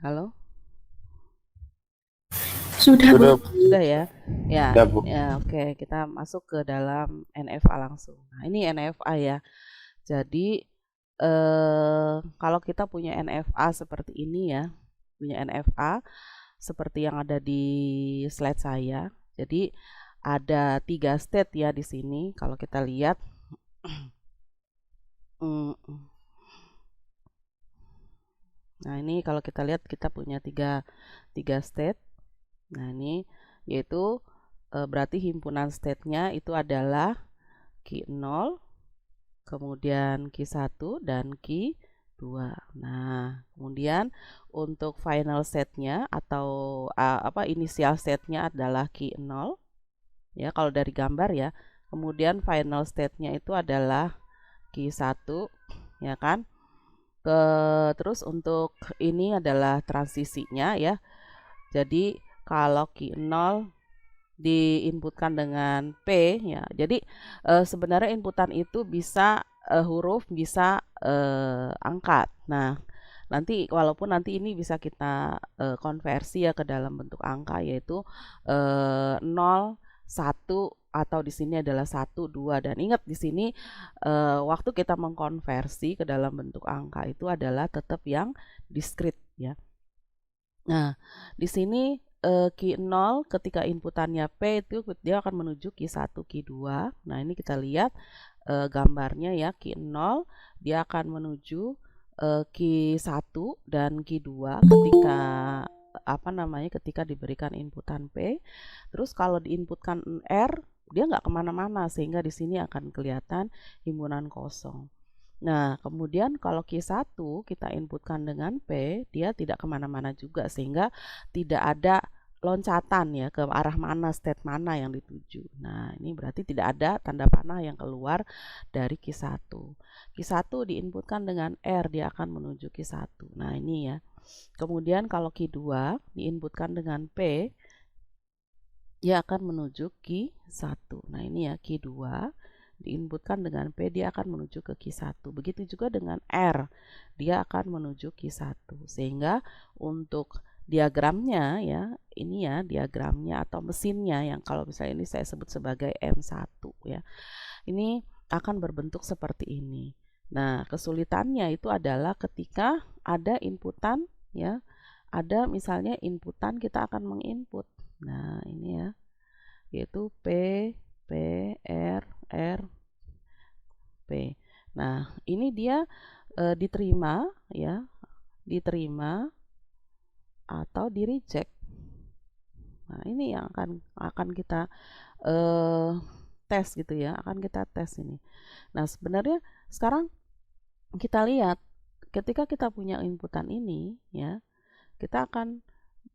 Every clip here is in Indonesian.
Halo? Sudah, Bu. Sudah, Sudah ya? Ya, sudah Bu. ya oke, kita masuk ke dalam NFA langsung. Nah, ini NFA ya. Jadi kalau kita punya NFA seperti ini ya, punya NFA seperti yang ada di slide saya. Jadi ada 3 state ya di sini kalau kita lihat. Nah, ini kalau kita lihat kita punya tiga state. Nah, ini yaitu berarti himpunan state-nya itu adalah Q0, kemudian Q1 dan Q2. Nah, kemudian untuk final state-nya atau inisial state-nya adalah Q0 ya kalau dari gambar ya. Kemudian final state-nya itu adalah Q1 ya kan. Terus untuk ini adalah transisinya ya. Jadi kalau Q0 diinputkan dengan P ya. Jadi sebenarnya inputan itu bisa huruf, bisa angkat. Nah, nanti walaupun nanti ini bisa kita konversi ya ke dalam bentuk angka yaitu 0, 1 atau di sini adalah 1, 2 dan ingat di sini waktu kita mengkonversi ke dalam bentuk angka itu adalah tetap yang diskrit ya. Nah, di sini Q0 ketika inputannya P itu dia akan menuju Q1, Q2. Nah, ini kita lihat gambarnya ya, Q0 dia akan menuju Q1 dan Q2 ketika diberikan inputan P. Terus kalau diinputkan R, dia nggak kemana-mana sehingga di sini akan kelihatan himpunan kosong. Nah, kemudian kalau Q1 kita inputkan dengan P, dia tidak kemana-mana juga sehingga tidak ada loncatan ya ke arah mana, state mana yang dituju. Nah, ini berarti tidak ada tanda panah yang keluar dari Q1. Q1 diinputkan dengan R, dia akan menuju Q1. Nah, ini ya. Kemudian kalau Q2 diinputkan dengan P, dia akan menuju Q1. Nah, ini ya Q2 diinputkan dengan P, dia akan menuju ke Q1. Begitu juga dengan R, dia akan menuju Q1. Sehingga untuk diagramnya ya, ini ya diagramnya atau mesinnya yang kalau misalnya ini saya sebut sebagai M1 ya. Ini akan berbentuk seperti ini. Nah, kesulitannya itu adalah ketika ada inputan ya, ada misalnya inputan kita akan menginput. Nah, ini ya, yaitu P, P, R, R, P. Nah, ini dia diterima ya, diterima atau di reject. Nah, ini yang akan kita tes gitu ya, akan kita tes ini. Nah, sebenarnya sekarang kita lihat ketika kita punya inputan ini ya, kita akan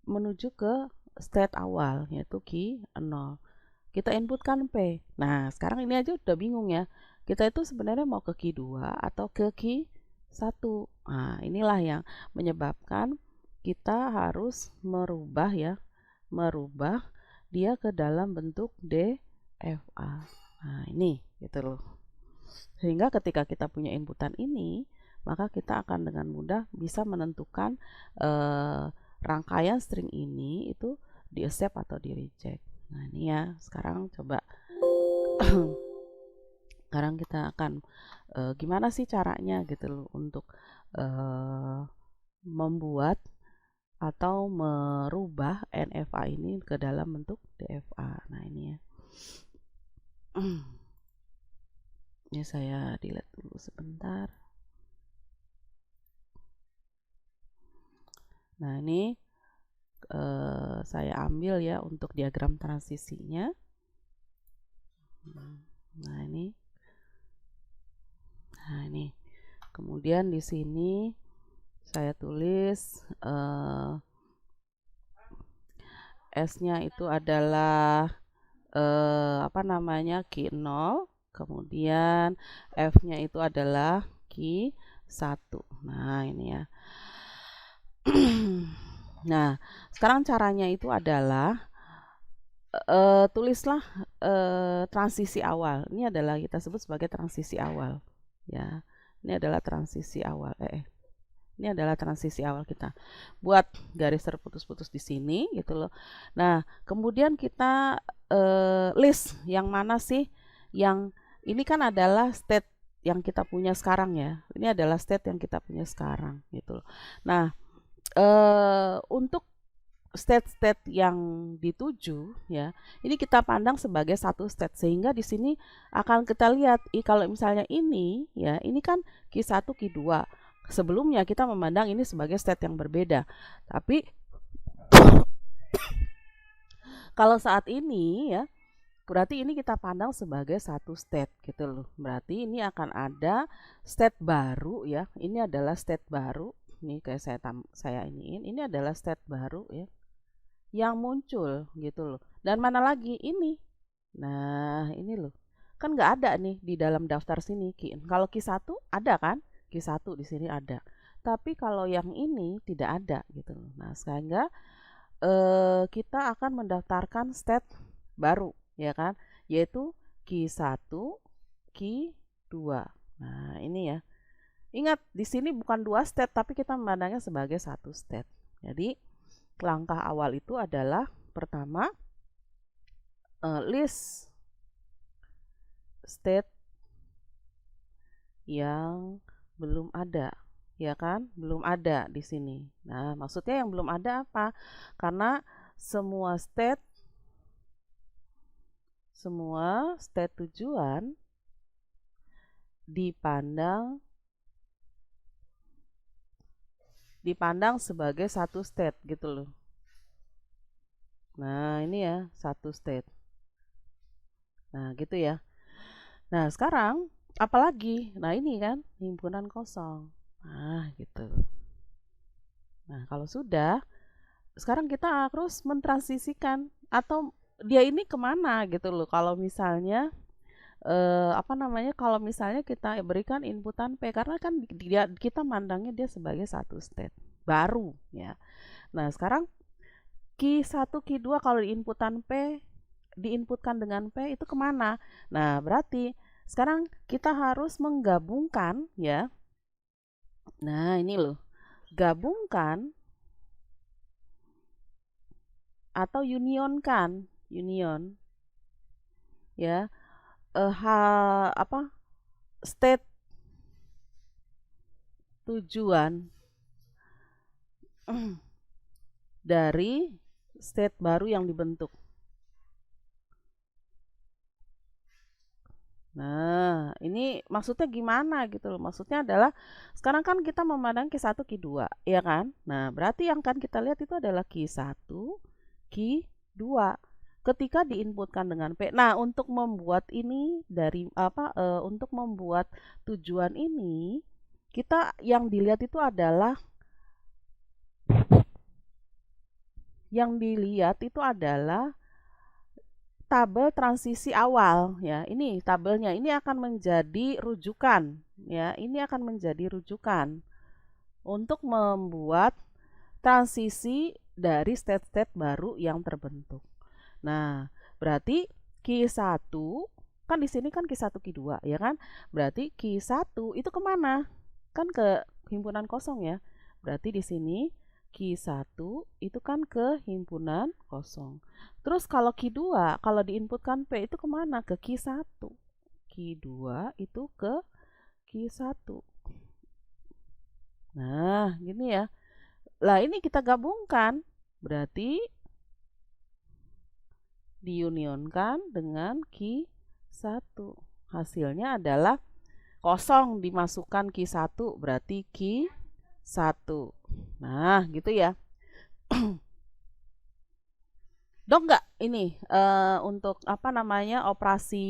menuju ke state awal yaitu Q0. Kita inputkan P. Nah, sekarang ini aja udah bingung ya. Kita itu sebenarnya mau ke Q2 atau ke Q1. Nah, inilah yang menyebabkan kita harus merubah dia ke dalam bentuk DFA. Nah, ini gitu loh. Sehingga ketika kita punya inputan ini, maka kita akan dengan mudah bisa menentukan rangkaian string ini itu di accept atau di reject. Nah, ini ya. Sekarang coba sekarang kita akan gimana sih caranya gitu loh untuk membuat atau merubah NFA ini ke dalam bentuk DFA. Nah, ini ya. Ini saya delete dulu sebentar. Nah, ini saya ambil ya untuk diagram transisinya. Nah, ini. Nah, ini. Kemudian di sini saya tulis S-nya itu adalah Q0, kemudian F-nya itu adalah Q1. Nah, ini ya. Nah, sekarang caranya itu adalah tulislah transisi awal. Ini adalah kita sebut sebagai transisi awal. Ya, ini adalah transisi awal. Ini adalah transisi awal kita. Buat garis terputus-putus di sini gitu loh. Nah, kemudian kita list yang mana sih yang ini kan adalah state yang kita punya sekarang ya. Ini adalah state yang kita punya sekarang gitu loh. Nah, untuk state-state yang dituju ya, ini kita pandang sebagai satu state, sehingga di sini akan kita lihat kalau misalnya ini ya, ini kan Q1 Q2. Sebelumnya kita memandang ini sebagai state yang berbeda. Tapi kalau saat ini ya, berarti ini kita pandang sebagai satu state gitu loh. Berarti ini akan ada state baru ya. Ini adalah state baru. Ini kayak saya iniin. Ini adalah state baru ya, yang muncul gitu loh. Dan mana lagi ini? Nah, ini loh. Kan nggak ada nih di dalam daftar sini. Kalau Q1 ada kan? Q1 di sini ada. Tapi kalau yang ini tidak ada gitu loh. Nah, sehingga kita akan mendaftarkan state baru ya kan? Yaitu Q1, Q2. Nah, ini ya. Ingat, di sini bukan dua state tapi kita memandangnya sebagai satu state. Jadi, langkah awal itu adalah pertama list state yang belum ada ya kan, belum ada di sini. Nah, maksudnya yang belum ada apa? Karena semua state tujuan dipandang sebagai satu state gitu loh. Nah, ini ya, satu state. Nah, gitu ya. Nah, sekarang apalagi? Nah, ini kan himpunan kosong. Nah, gitu. Nah, kalau sudah, sekarang kita harus mentransisikan atau dia ini kemana gitu loh. Kalau misalnya kalau misalnya kita berikan inputan P, karena kan kita mandangnya dia sebagai satu state baru ya. Nah, sekarang Q1, Q2 kalau diinputkan dengan P itu kemana? Nah, berarti sekarang kita harus menggabungkan ya. Nah, ini loh. Gabungkan atau unionkan, union ya. State tujuan dari state baru yang dibentuk. Nah, ini maksudnya gimana gitu loh. Maksudnya adalah sekarang kan kita memandang Q1, Q2, ya kan? Nah, berarti yang kan kita lihat itu adalah Q1, Q2. Ketika diinputkan dengan P. Nah, untuk membuat ini untuk membuat tujuan ini, kita yang dilihat itu adalah tabel transisi awal ya. Ini tabelnya, ini akan menjadi rujukan ya. Ini akan menjadi rujukan untuk membuat transisi dari state-state baru yang terbentuk. Nah, berarti Q1 kan di sini kan Q1 Q2 ya kan? Berarti Q1 itu kemana? Kan ke himpunan kosong ya. Berarti di sini Q1 itu kan ke himpunan kosong. Terus kalau Q2, kalau diinputkan P itu kemana? Ke Q1. Q2 itu ke Q1. Nah, gini ya. Lah ini kita gabungkan. Berarti diunionkan dengan Q1. Hasilnya adalah kosong dimasukkan Q1, berarti Q1. Nah, gitu ya. Dok nggak ini untuk operasi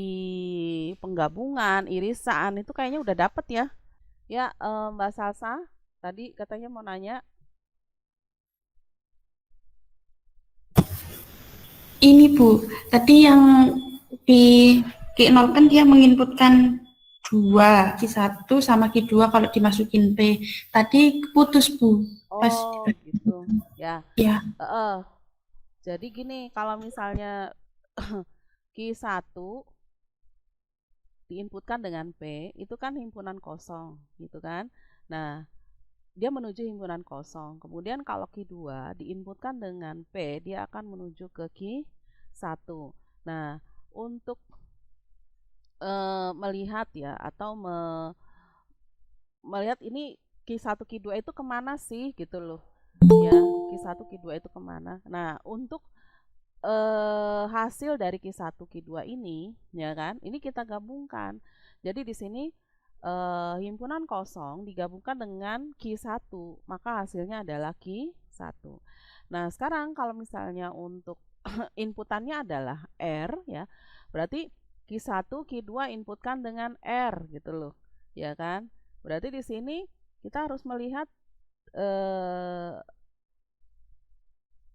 penggabungan, irisan itu kayaknya udah dapet ya. Ya, Mbak Salsa tadi katanya mau nanya. Ini Bu, tadi yang di Q0 kan dia menginputkan 2, Q1 sama Q2 kalau dimasukin P. Tadi putus Bu. Pas Oh, gitu. Ya. ya. Jadi gini, kalau misalnya Q1 diinputkan dengan P, itu kan himpunan kosong, gitu kan. Nah, dia menuju himpunan kosong. Kemudian kalau Q2 diinputkan dengan P, dia akan menuju ke Q1. Nah, untuk melihat ya, atau melihat ini Q1 Q2 itu kemana sih gitu loh ya, Q1 Q2 itu kemana. Nah, untuk hasil dari Q1 Q2 ini ya kan, ini kita gabungkan. Jadi di sini himpunan kosong digabungkan dengan Q1, maka hasilnya adalah Q1. Nah, sekarang kalau misalnya untuk inputannya adalah R ya, berarti Q1 Q2 inputkan dengan R gitu loh ya kan. Berarti di sini kita harus melihat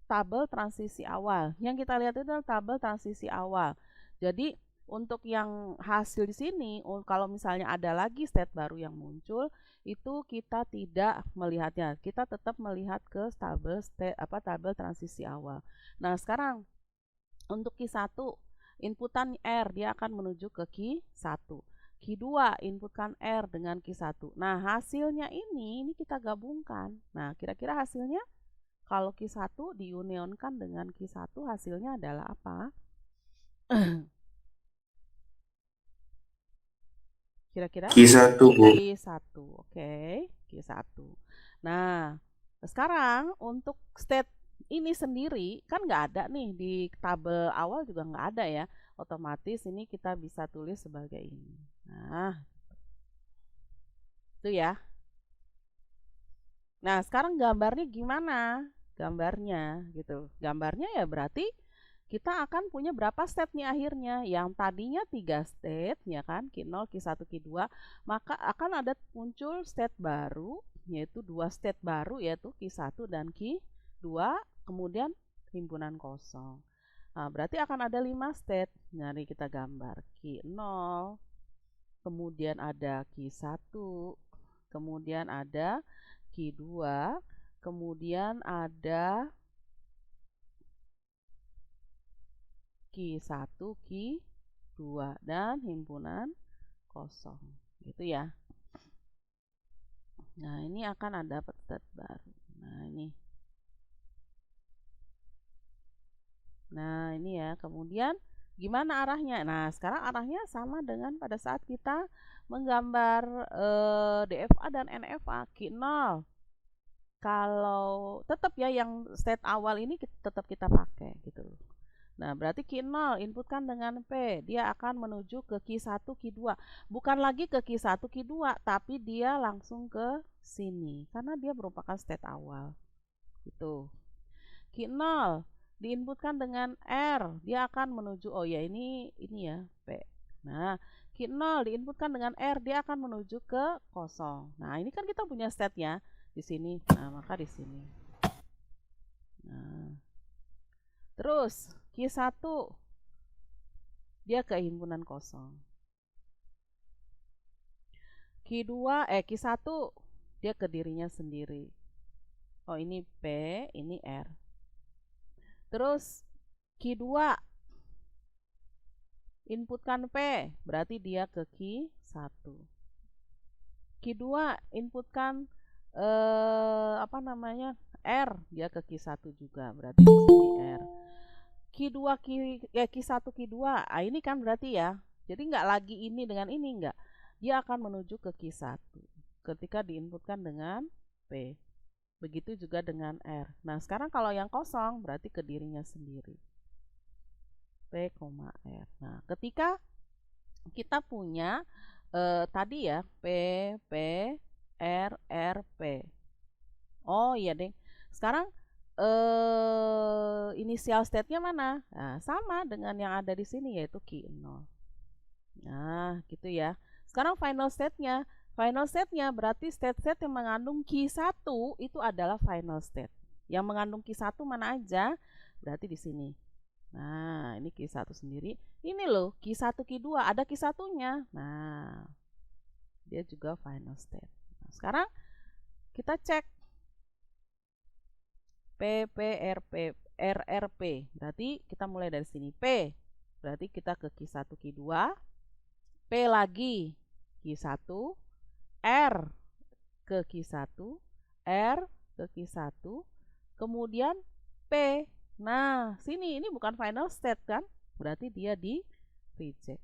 tabel transisi awal. Yang kita lihat itu adalah tabel transisi awal. Jadi untuk yang hasil di sini, kalau misalnya ada lagi state baru yang muncul, itu kita tidak melihatnya. Kita tetap melihat ke tabel transisi awal. Nah, sekarang untuk Q1 inputan R, dia akan menuju ke Q1. Q2 inputkan R dengan Q1. Nah, hasilnya ini kita gabungkan. Nah, kira-kira hasilnya kalau Q1 diunionkan dengan Q1, hasilnya adalah apa? Kira-kira? Q1, Bu. Q1, oke. Q1. Nah, sekarang untuk state ini sendiri kan nggak ada nih, di tabel awal juga nggak ada ya. Otomatis ini kita bisa tulis sebagai ini. Nah, itu ya. Nah, sekarang gambarnya gimana? Gambarnya gitu. Gambarnya ya berarti kita akan punya berapa state nih akhirnya. Yang tadinya 3 state ya kan, Q0, Q1, Q2, maka akan ada muncul state baru, yaitu 2 state baru, yaitu Q1 dan Q2, kemudian himpunan kosong. Nah, berarti akan ada 5 state. Jadi kita gambar Q0, kemudian ada Q1, kemudian ada Q2, kemudian ada Q1, Q2, dan himpunan kosong gitu ya. Nah, ini akan ada state baru. Nah, ini ya. Kemudian gimana arahnya? Nah, sekarang arahnya sama dengan pada saat kita menggambar DFA dan NFA. Q0 kalau tetap ya yang state awal ini tetap kita pakai gitu. Nah, berarti Q0 inputkan dengan P, dia akan menuju ke Q1, Q2. Bukan lagi ke Q1, Q2, tapi dia langsung ke sini karena dia merupakan state awal. Gitu. Q0 diinputkan dengan R, dia akan menuju, oh ya ini ya, P. Nah, Q0 diinputkan dengan R, dia akan menuju ke kosong. Nah, ini kan kita punya state-nya di sini. Nah, maka di sini. Nah, terus Q1 dia ke himpunan kosong. Q1 dia ke dirinya sendiri. Oh, ini P, ini R. Terus Q2 inputkan P, berarti dia ke Q1. Q2 inputkan R, dia ke Q1 juga, berarti di sini R. Q1 Q2, ini kan berarti ya, jadi nggak lagi ini dengan ini, nggak, dia akan menuju ke Q1 ketika diinputkan dengan P. Begitu juga dengan R. Nah, sekarang kalau yang kosong berarti ke dirinya sendiri. P, R. Nah, ketika kita punya tadi ya P, R, P. Oh iya deh. Sekarang inisial state-nya mana? Nah, sama dengan yang ada di sini, yaitu Q0. Nah, gitu ya. Sekarang final state-nya. Final state-nya berarti state-state yang mengandung Q1 itu adalah final state. Yang mengandung Q1 mana aja? Berarti di sini. Nah, ini Q1 sendiri. Ini loh, Q1, Q2, ada Q1-nya. Nah, dia juga final state. Nah, sekarang kita cek RRP. Berarti kita mulai dari sini. P, berarti kita ke Q1, Q2. P lagi, Q1. R ke Q1, R ke Q1, kemudian P. Nah, sini ini bukan final state kan? Berarti dia di reject.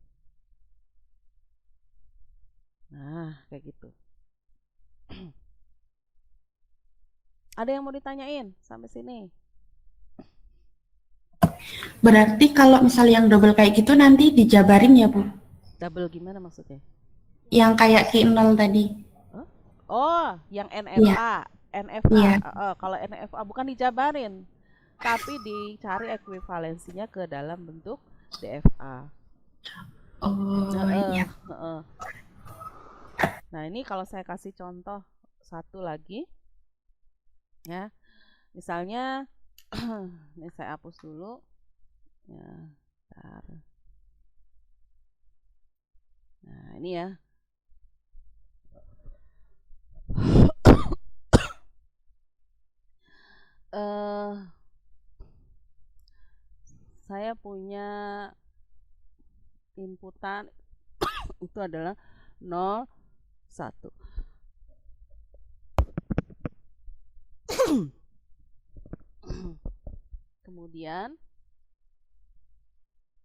Nah, kayak gitu. Ada yang mau ditanyain sampai sini? Berarti kalau misal yang double kayak gitu nanti dijabarin ya, Bu? Double gimana maksudnya? Yang kayak Q0 tadi. Huh? Oh, yang Iya, NFA. NFA. iya. Kalau NFA bukan dijabarin, tapi dicari ekuivalensinya ke dalam bentuk DFA. Oh, Heeh, iya. heeh. Nah, ini kalau saya kasih contoh satu lagi, ya. Misalnya, ini saya hapus dulu. Ya, bentar. Nah, ini ya. eh saya punya inputan itu adalah 0, 1. Kemudian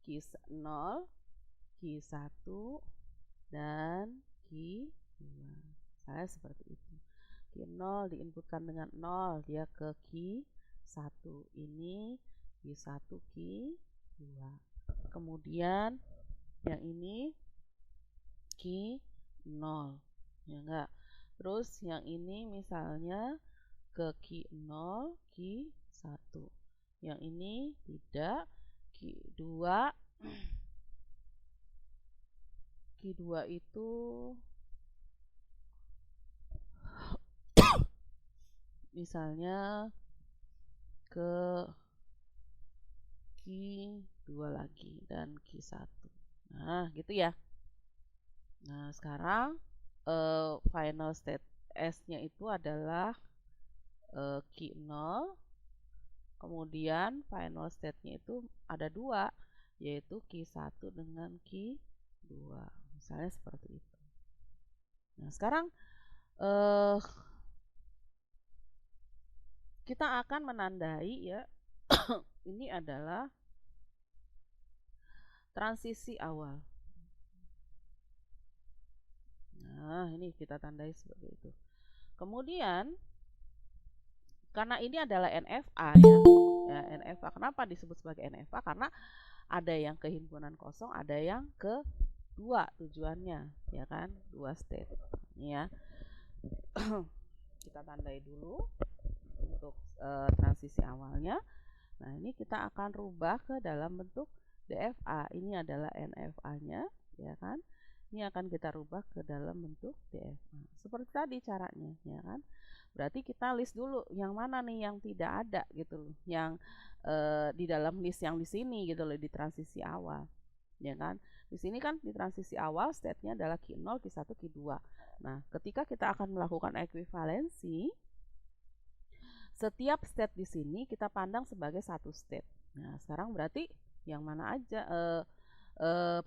Q0, Q1, dan Q2. Saya seperti itu. Q0 diinputkan dengan 0, dia ke Q1. Ini Q1, Q2. Kemudian yang ini Q0. Ya enggak? Terus yang ini misalnya ke Q0, Q1. Yang ini tidak, Q2. Q2 itu misalnya ke Q2 lagi dan Q1. Nah, gitu ya. Nah, sekarang final state S-nya itu adalah Q0. Kemudian final state-nya itu ada dua, yaitu Q1 dengan Q2. Misalnya seperti itu. Nah, sekarang eh kita akan menandai ya. Ini adalah transisi awal. Nah, ini kita tandai seperti itu. Kemudian karena ini adalah NFA ya. Ya, NFA. Kenapa disebut sebagai NFA? Karena ada yang ke himpunan kosong, ada yang ke dua tujuannya, ya kan? Dua state. Ini ya. Kita tandai dulu untuk transisi awalnya. Nah, ini kita akan rubah ke dalam bentuk DFA. Ini adalah NFA-nya, ya kan? Ini akan kita rubah ke dalam bentuk DFA. Seperti tadi caranya, ya kan? Berarti kita list dulu yang mana nih yang tidak ada gitu loh, yang di dalam list yang di sini gitu loh, di transisi awal, ya kan? Di sini kan di transisi awal state-nya adalah Q0, Q1, Q2. Nah, ketika kita akan melakukan ekuivalensi, setiap state di sini kita pandang sebagai satu state. Nah, sekarang berarti yang mana aja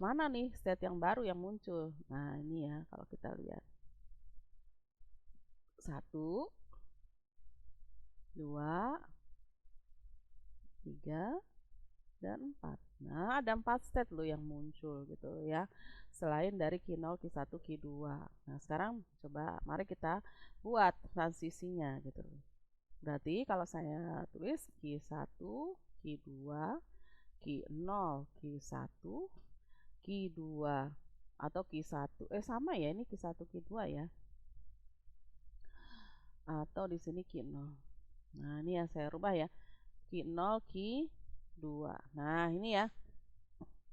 mana nih state yang baru yang muncul. Nah, ini ya kalau kita lihat. 1, 2, 3, dan 4. Nah, ada 4 state loh yang muncul gitu ya. Selain dari Q0, Q1, Q2. Nah, sekarang coba mari kita buat transisinya gitu. Berarti kalau saya tulis Q1, Q2, Q0, Q1, Q2 atau Q1 sama ya, ini Q1 Q2 ya. Atau di sini Q0. Nah, ini yang saya rubah ya. Q0, Q2. Nah, ini ya.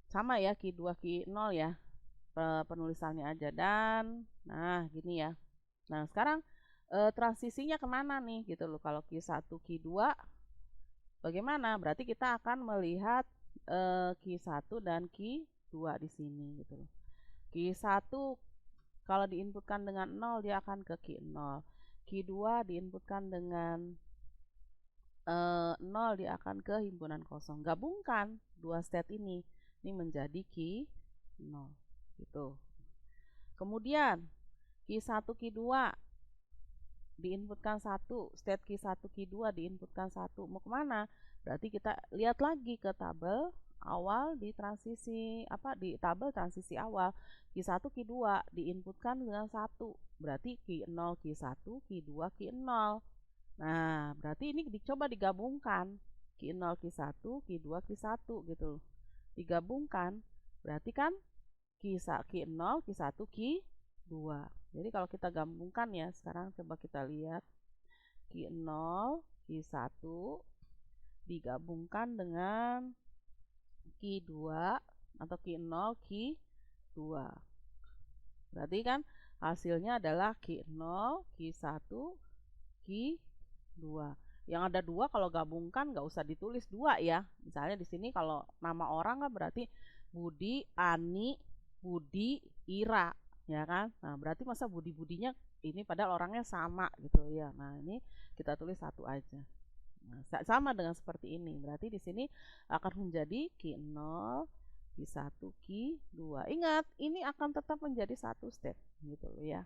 Sama ya, Q2, Q0 ya. Penulisannya aja. Dan, nah gini ya. Nah, sekarang transisinya kemana nih gitu loh. Kalau Q1, Q2 bagaimana? Berarti kita akan melihat Q1 dan Q2 di sini gitu loh. Q1 kalau diinputkan dengan 0 dia akan ke Q0. Q2 diinputkan dengan 0 dia akan ke himpunan kosong. Gabungkan dua state ini menjadi Q0 gitu. Kemudian Q1, Q2 diinputkan 1, state Q1, Q2 diinputkan 1, mau kemana? Berarti kita lihat lagi ke tabel awal di transisi di tabel transisi awal. Q1, Q2 diinputkan dengan 1, berarti Q0, Q1, Q2, Q0. Nah, berarti ini dicoba digabungkan. Q0, Q1, Q2, Q1 gitu. Digabungkan, berarti kan Q0, Q1, Q2. Jadi kalau kita gabungkan ya, sekarang coba kita lihat Q0, Q1 digabungkan dengan Q2 atau Q0, Q2. Berarti kan hasilnya adalah Q0, Q1, Q2. Yang ada 2 kalau gabungkan nggak usah ditulis 2 ya. Misalnya di sini kalau nama orang kan berarti Budi, Ani, Budi, Ira, ya kan? Nah, berarti masa Budi-budinya ini padahal orangnya sama gitu ya. Nah, ini kita tulis 1 aja. Nah, sama dengan seperti ini. Berarti di sini akan menjadi Q0, Q1, Q2. Ingat, ini akan tetap menjadi 1 step gitu ya.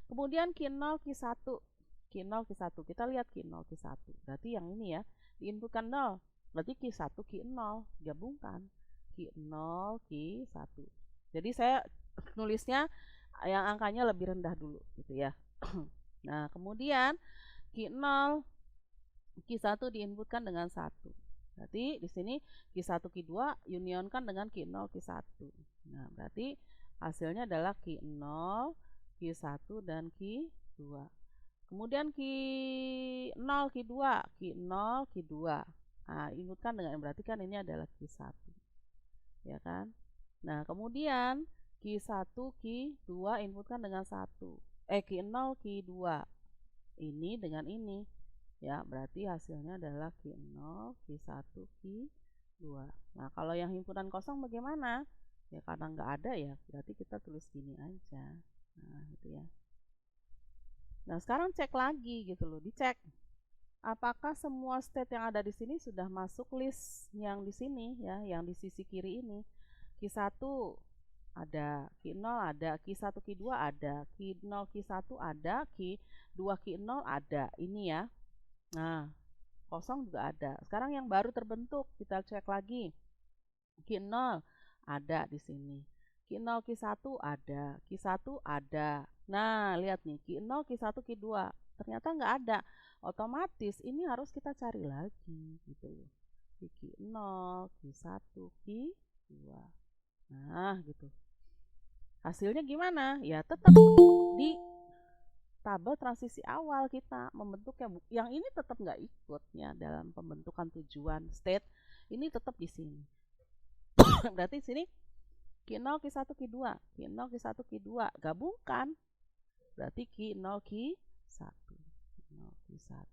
Kemudian Q0, Q1. Q0, Q1. Kita lihat Q0, Q1. Berarti yang ini ya, diinputkan 0. Berarti Q1, Q0. Gabungkan. Q0, Q1. Jadi saya nulisnya yang angkanya lebih rendah dulu gitu ya. Nah, kemudian Q0, Q1 diinputkan dengan 1. Berarti di sini Q1, Q2 unionkan dengan Q0, Q1. Nah, berarti hasilnya adalah Q0, Q1 dan Q2. Kemudian Q0, Q2, Q0, Q2. Nah, inputkan dengan berarti kan ini adalah Q1. Ya kan? Nah, kemudian Q1, Q2 inputkan dengan 1. Q0, Q2. Ini dengan ini. Ya, berarti hasilnya adalah Q0, Q1, Q2. Nah, kalau yang himpunan kosong bagaimana? Ya, karena nggak ada ya, berarti kita tulis gini aja. Nah, gitu ya. Nah, sekarang cek lagi gitu loh, dicek. Apakah semua state yang ada di sini sudah masuk list yang di sini ya, yang di sisi kiri ini. Q1 ada, Q0 ada, Q1, Q2 ada, Q0, Q1 ada, Q2, Q0 ada. Ini ya. Nah, kosong juga ada. Sekarang yang baru terbentuk, kita cek lagi. Q0 ada di sini. Q0, Q1 ada, Q1 ada. Nah, lihat nih, Q0, Q1, Q2. Ternyata nggak ada. Otomatis ini harus kita cari lagi gitu loh. Q0, Q1, Q2. Nah, gitu. Hasilnya gimana? Ya tetap di tabel transisi awal kita membentuknya. Yang ini tetap nggak ikut ya dalam pembentukan tujuan state. Ini tetap di sini. Berarti sini Q0, Q1, Q2. Q0, Q1, Q2. Gabungkan. Berarti Q0, Q1. Q0, Q1.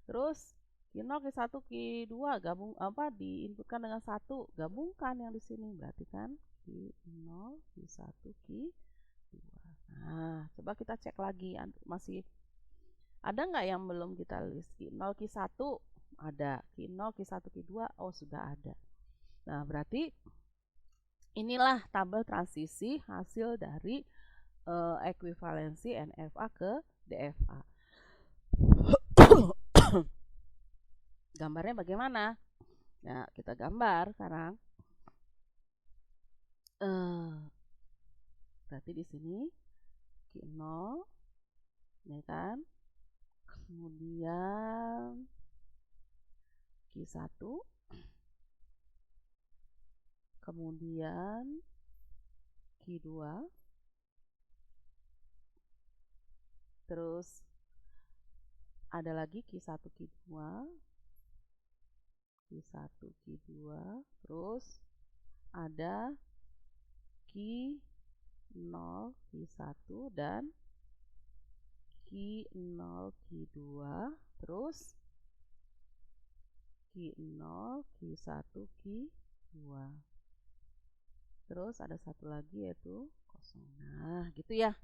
Terus Q0, Q1, Q2 gabung diinputkan dengan 1. Gabungkan yang di sini. Berarti kan Q0, Q1, Q2. Nah, coba kita cek lagi. Masih ada nggak yang belum kita list? Q0, Q1 ada. Q0, Q1, Q2 oh sudah ada. Nah, berarti inilah tabel transisi hasil dari ekuivalensi NFA ke DFA. Gambarnya bagaimana? Nah, kita gambar sekarang. Berarti di sini Q0, ya kan? Kemudian Q1, kemudian Q2, terus ada lagi Q1, Q2, Q1, Q2, terus ada Q0, Q1 dan Q0, Q2, terus Q0, Q1, Q2. Terus ada satu lagi yaitu kosong. Nah, gitu ya.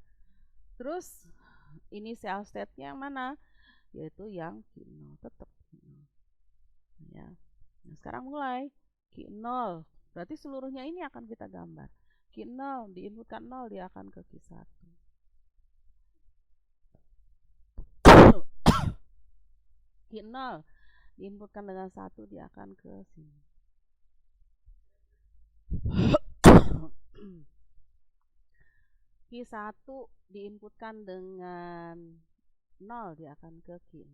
Terus initial state-nya yang mana? Yaitu yang Q0, tetap Q0. Ya. Nah, sekarang mulai Q0. Berarti seluruhnya ini akan kita gambar. Q0 diinputkan 0, dia akan ke Q1. Q0 diinputkan dengan 1, dia akan ke sini. Q1 diinputkan dengan 0, dia akan ke Q0.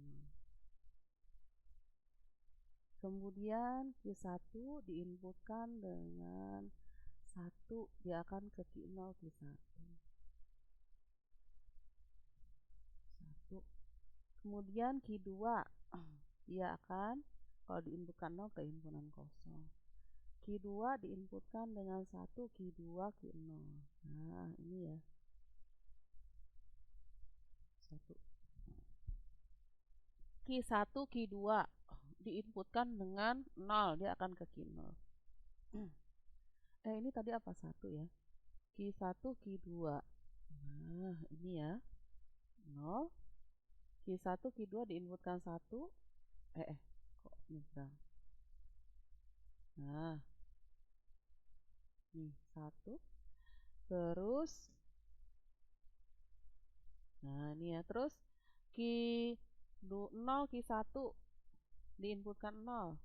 Kemudian Q1 diinputkan dengan 1, dia akan ke Q0, Q1. 1. Kemudian Q2 dia akan, kalau diinputkan 0 ke himpunan kosong. Q2 diinputkan dengan 1, Q2, Q0. Nah, ini ya. 1. Q1, Q2 diinputkan dengan 0, dia akan ke Q0. Ini tadi apa 1 ya? Q1, Q2. Nah, ini ya. 0. Q1, Q2 diinputkan 1. Kok nyebrang? Nah. Nih, 1. Terus nah, ini ya. Terus Q0, Q1 diinputkan 0.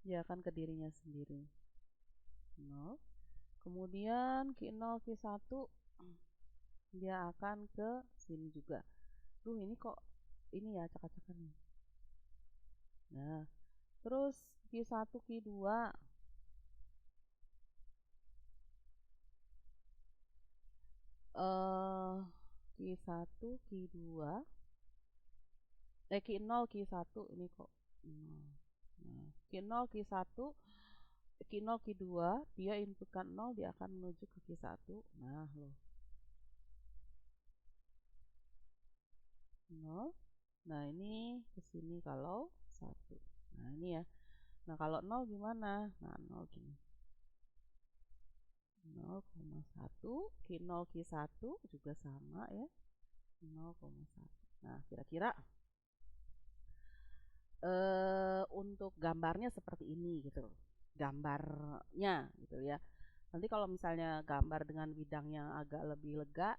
Dia akan ke dirinya sendiri. 0. Kemudian Q0, Q1 dia akan ke sini juga. Ini kok ini ya acak-acakan nih. Nah, terus Q1, Q2 Q1, Q2 Q0, Q1 ini kok 0. Nah, Q0, Q1 Q0, Q2 dia inputkan 0, dia akan menuju ke Q1. Nah, loh. 0. Nah, ini ke sini kalau 1. Nah, ini ya. Nah, kalau 0 gimana? Nah, 0 gini. 0,1 Q0, Q1 juga sama ya. 0,1. Nah, kira-kira untuk gambarnya seperti ini gitu. Gambarnya gitu ya. Nanti kalau misalnya gambar dengan bidang yang agak lebih lega,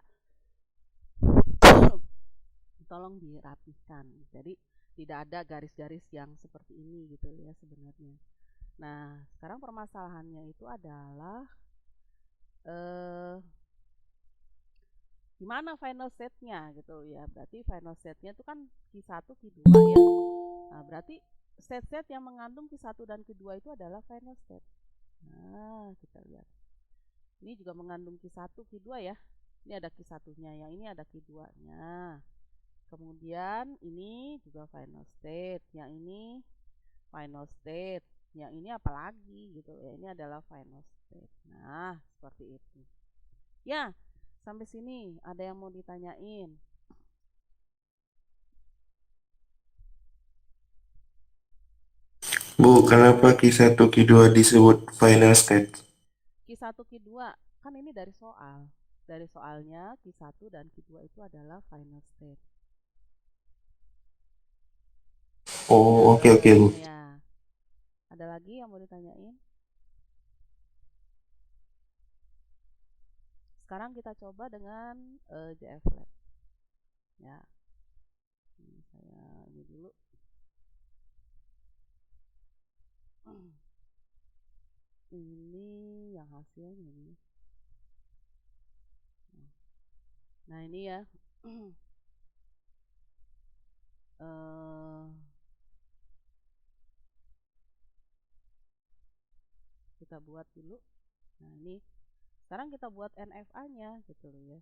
tolong dirapihkan. Jadi tidak ada garis-garis yang seperti ini gitu ya sebenarnya. Nah, sekarang permasalahannya itu adalah gimana final setnya gitu ya. Berarti final setnya itu kan Q1, Q2 ya. Nah, berarti set-set yang mengandung Q1 dan Q2 itu adalah final set. Nah, kita lihat. Ini juga mengandung Q1, Q2 ya. Ini ada Q1-nya, yang ini ada Q2-nya. Kemudian ini juga final state, yang ini final state, yang ini apalagi gitu ya. Ini adalah final state. Nah, seperti itu. Ya, sampai sini ada yang mau ditanyain? Bu, kenapa Q1, Q2 disebut final state? Q1, Q2 kan ini dari soal. Dari soalnya Q1 dan Q2 itu adalah final state. Oh, oke Bu. Ya. Ada lagi yang mau ditanyain? Sekarang kita coba dengan JFLab. Ya. Saya ini dulu. Ini yang hasilnya ini. Nah, ini ya. Kita buat dulu. Nah, ini sekarang kita buat NFA-nya gitu loh ya.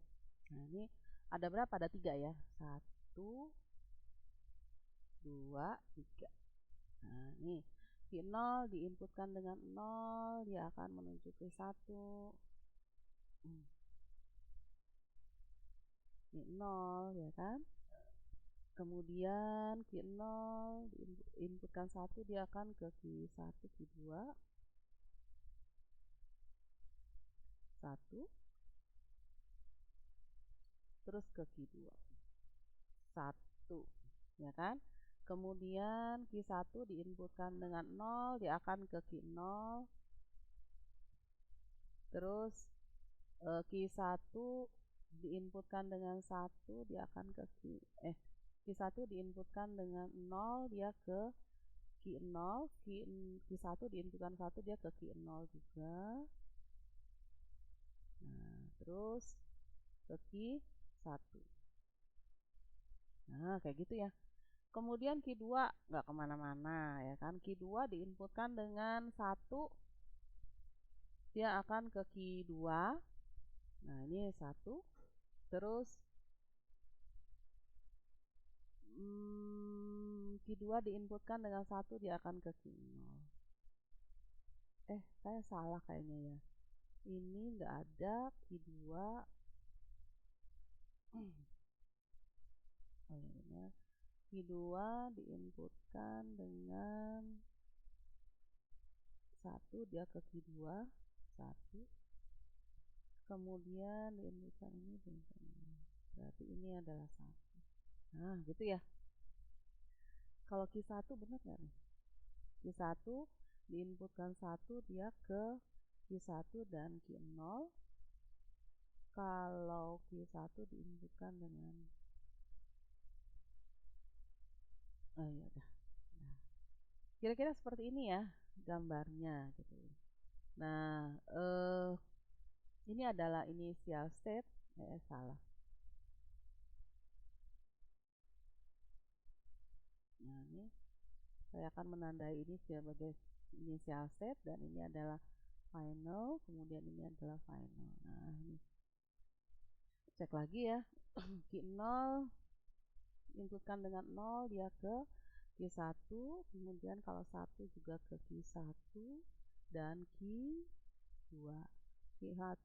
Nah, ini ada berapa? Ada 3 ya. 1, 2, 3. Nah, ini Q0 diinputkan dengan 0, dia akan menuju ke 1. Ini 0 ya kan. Kemudian Q0 diinputkan 1, dia akan ke Q1, Q2. 1. Terus ke Q2. 1 ya kan. Kemudian Q1 diinputkan dengan 0, dia akan ke Q0. Terus Q1 diinputkan dengan 1, dia akan ke Q1 diinputkan dengan 0, dia ke Q0, Q1 diinputkan 1, dia ke Q0 juga. Nah, terus ke Q1. Nah, kayak gitu ya. Kemudian Q2 nggak kemana-mana ya kan. Q2 diinputkan dengan 1, dia akan ke Q2. Nah, ini 1. Terus Q2 diinputkan dengan 1, dia akan ke Q0. Saya salah kayaknya ya. Ini nggak ada Q2. Oh ya benar. Q2 diinputkan dengan 1, dia ke Q2. 1. Kemudian diinputkan ini. Berarti ini adalah 1. Nah, gitu ya. Kalau Q1 benar nggak nih? Q1 diinputkan 1, dia ke Q1 dan Q0. Kalau Q1 diinputkan dengan ya udah. Nah, kira-kira seperti ini ya gambarnya gitu. Nah, ini adalah initial state. Salah. Nah, ini saya akan menandai ini sebagai initial state dan ini adalah final, kemudian ini adalah final. Nah, ini cek lagi ya. Q0 inputkan dengan 0, dia ke Q1, kemudian kalau 1 juga ke Q1 dan Q2. Q1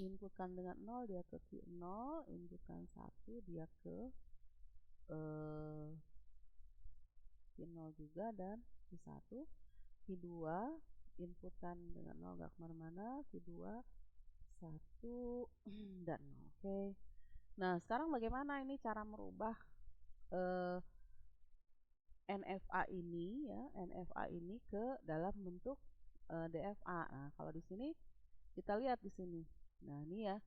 inputkan dengan 0, dia ke Q0, inputkan 1, dia ke Q0 juga dan Q1. Q2 inputkan dengan 0, nggak kemana-mana. Q2 1 dan 0. Oke. Nah, sekarang bagaimana ini cara merubah NFA ini ya, NFA ini ke dalam bentuk DFA. Nah, kalau di sini kita lihat di sini. Nah, ini ya.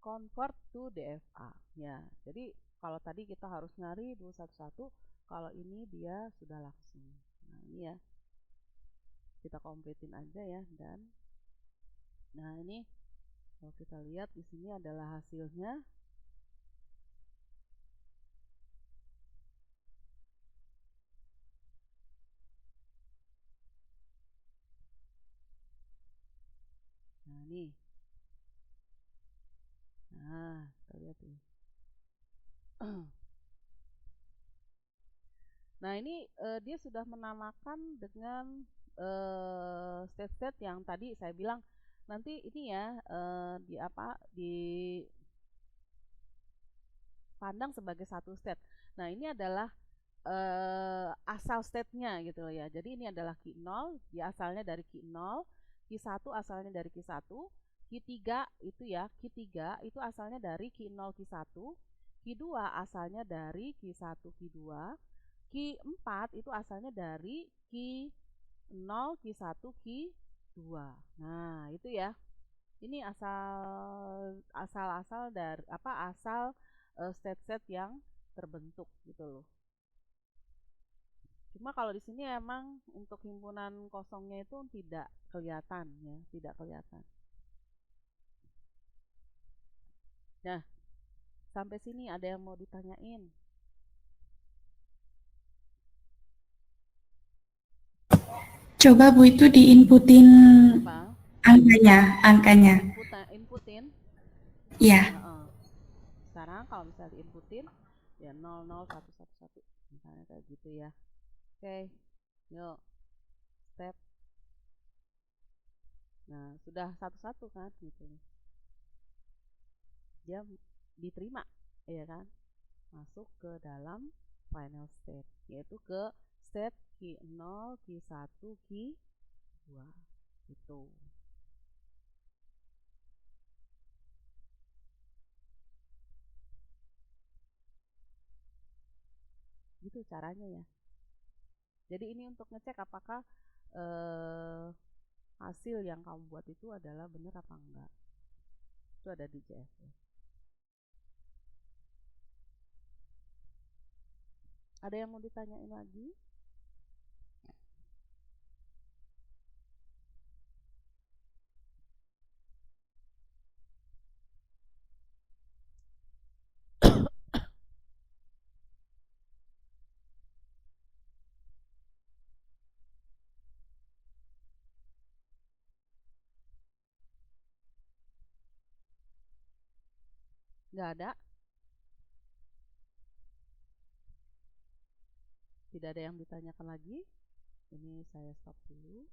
Convert to DFA. Ya. Jadi kalau tadi kita harus nyari 211, kalau ini dia sudah langsung. Nah, ini ya. Kita completein aja ya dan nah, ini kalau kita lihat di sini adalah hasilnya. Nah, nih. Nah, kita lihat nih. Nah, ini dia sudah menamakan dengan state-state yang tadi saya bilang nanti ini ya dipandang sebagai satu state. Nah, ini adalah asal state-nya gitu loh ya. Jadi ini adalah Q0, dia asalnya dari Q0, Q1 asalnya dari Q1, Q3 itu ya, Q3 itu asalnya dari Q0 Q1, Q2 asalnya dari Q1 Q2, Q4 itu asalnya dari Q0 Q1 Q2. Nah, itu ya. Ini asal dari asal state-state yang terbentuk gitu loh. Cuma kalau di sini emang untuk himpunan kosongnya itu tidak kelihatan ya, tidak kelihatan. Nah, sampai sini ada yang mau ditanyain? Coba Bu itu diinputin Apa? angkanya. Inputin? Iya. Sekarang kalau misalnya diinputin ya 00111 misalnya kayak gitu ya. Oke, yuk step. Nah, sudah satu-satu kan gitu. Dia diterima, ya kan? Masuk ke dalam final state, yaitu ke state Q0, Q1, Q2 gitu. Gitu caranya ya. Jadi ini untuk ngecek apakah hasil yang kamu buat itu adalah benar apa enggak. Itu ada di JF ya. Ada yang mau ditanyain lagi? Nggak ada? Tidak ada yang ditanyakan lagi? Ini saya stop dulu.